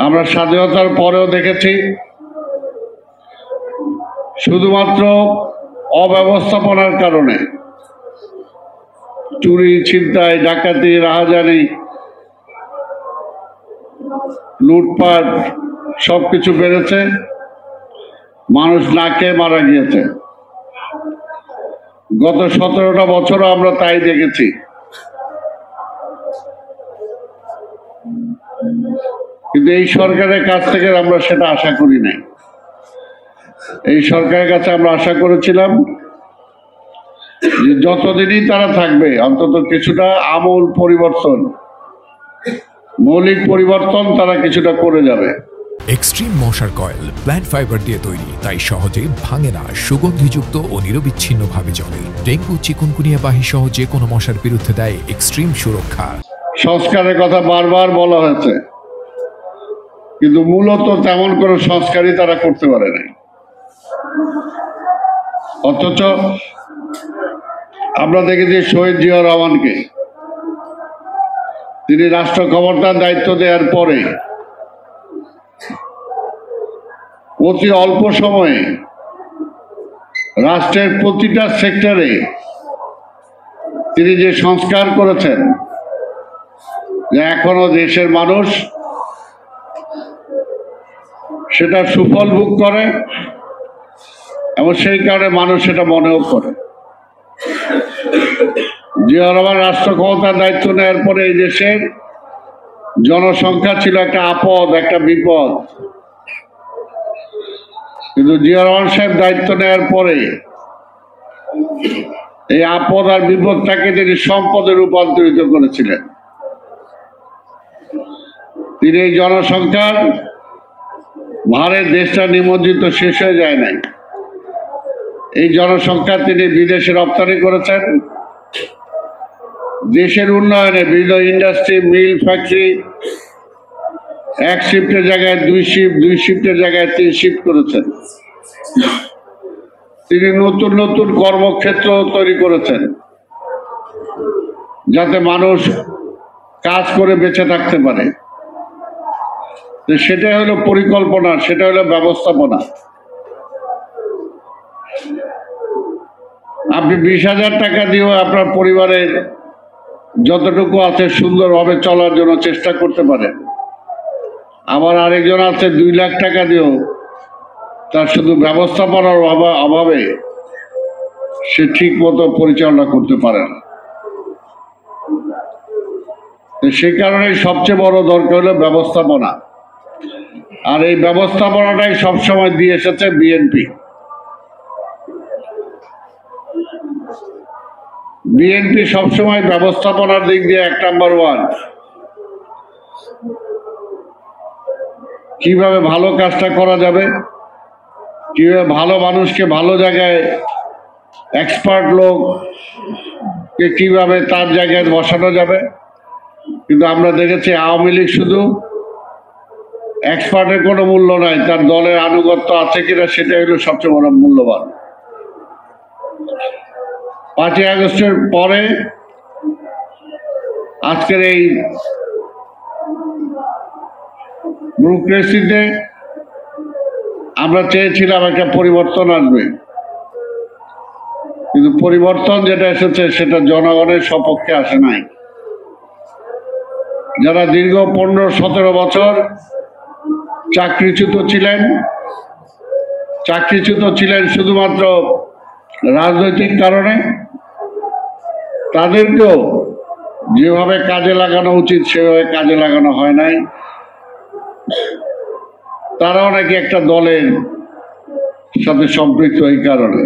আমরা স্বাধীনতার পরেও দেখেছি শুধুমাত্র অব্যবস্থাপনার কারণে চুরি, ছিনতাই, ডাকাতি, রাহাজানি, লুটপাট সবকিছু বেড়েছে, মানুষ না খেয়ে মারা গিয়েছে। গত 17টা বছরও আমরা তাই দেখেছি। কিন্তু এই সরকারের কাছ থেকে আমরা সেটা আশা করি নাই। এই সরকারের কাছে আমরা আশা করেছিলাম যে যতদিনই তারা থাকবে অন্তত কিছুটা আমূল পরিবর্তন, মৌলিক পরিবর্তন তারা কিছুটা করে যাবে। এক্সট্রিম মশার কয়েল প্ল্যান্ট ফাইবার দিয়ে তৈরি, তাই সহজে ভাঙে না, সুগন্ধিযুক্ত ও নিরবিচ্ছিন্নভাবে জ্বলে। ডেঙ্গু, চিকুনগুনিয়া বাহি সহ যে কোনো মশার বিরুদ্ধে দেয় এক্সট্রিম সুরক্ষা। সংস্কারের কথা বারবার বলা হয়েছে, কিন্তু মূলত তেমন কোনো সংস্কারই তারা করতে পারে নাই। অথচ আমরা দেখেছি শহীদ জিয়াউর রহমানকে, তিনি রাষ্ট্র ক্ষমতার দায়িত্ব দেওয়ার পরে অতি অল্প সময়ে রাষ্ট্রের প্রতিটা সেক্টরে তিনি যে সংস্কার করেছেন, যে এখনো দেশের মানুষ সেটা সুফল ভোগ করে এবং সেই কারণে মানুষ সেটা মনেও করে। জিয়াউর রহমান রাষ্ট্র ক্ষমতার দায়িত্ব নেওয়ার পরে এই দেশের জনসংখ্যা ছিল একটা আপদ, একটা বিপদ। কিন্তু জিয়াউর রহমান সাহেব দায়িত্ব নেওয়ার পরে এই আপদ আর বিপদটাকে তিনি সম্পদে রূপান্তরিত করেছিলেন। তিনি এই জনসংখ্যার ভারে দেশটা নিমজ্জিত শেষ হয়ে যায় নাই। এই জনসংখ্যা তিনি বিদেশে রপ্তানি করেছেন। দেশের উন্নয়নে বিভিন্ন ইন্ডাস্ট্রি, মিল, ফ্যাক্টরি এক শিফটের জায়গায় 2 শিফট, 2 শিফটের জায়গায় 3 শিফট করেছেন। তিনি নতুন নতুন কর্মক্ষেত্র তৈরি করেছেন যাতে মানুষ কাজ করে বেঁচে থাকতে পারে। সেটাই হলো পরিকল্পনা, সেটা হলো ব্যবস্থাপনা। আপনি 20,000 টাকা দিয়েও আপনার পরিবারের যতটুকু আছে সুন্দরভাবে চলার জন্য চেষ্টা করতে পারেন। আবার আরেকজন আছে 2 লাখ টাকা দিয়েও তার শুধু ব্যবস্থাপনার অভাবে সে ঠিক মতো পরিচালনা করতে পারে না। সে কারণে সবচেয়ে বড় দরকার হলো ব্যবস্থাপনা। আর এই ব্যবস্থাপনাটাই সবসময় দিয়ে এসেছে বিএনপি। বিএনপি সবসময় ব্যবস্থাপনার দিক দিয়ে 1 নাম্বার 1। কিভাবে ভালো কাজটা করা যাবে, কিভাবে ভালো মানুষকে ভালো জায়গায়, এক্সপার্ট লোককে কিভাবে তার জায়গায় বসানো যাবে। কিন্তু আমরা দেখেছি আওয়ামী লীগ শুধু এক্সপার্টের কোনো মূল্য নাই, তার দলের আনুগত্য আছে কিনা সেটাই হলো সবচেয়ে বড় মূল্যবান। 5ই আগস্টের পরে আজকের এই ব্যুরোক্রেসিতে আমরা চেয়েছিলাম একটা পরিবর্তন আসবে, কিন্তু পরিবর্তন যেটা এসেছে সেটা জনগণের সপক্ষে আসে নাই। যারা দীর্ঘ 15-17 বছর চাকরিচ্যুত ছিলেন শুধুমাত্র রাজনৈতিক কারণে, তাদেরকেও যেভাবে কাজে লাগানো উচিত সেভাবে কাজে লাগানো হয় নাই। তারাও নাকি একটা দলের সাথে সম্পৃক্ত এই কারণে।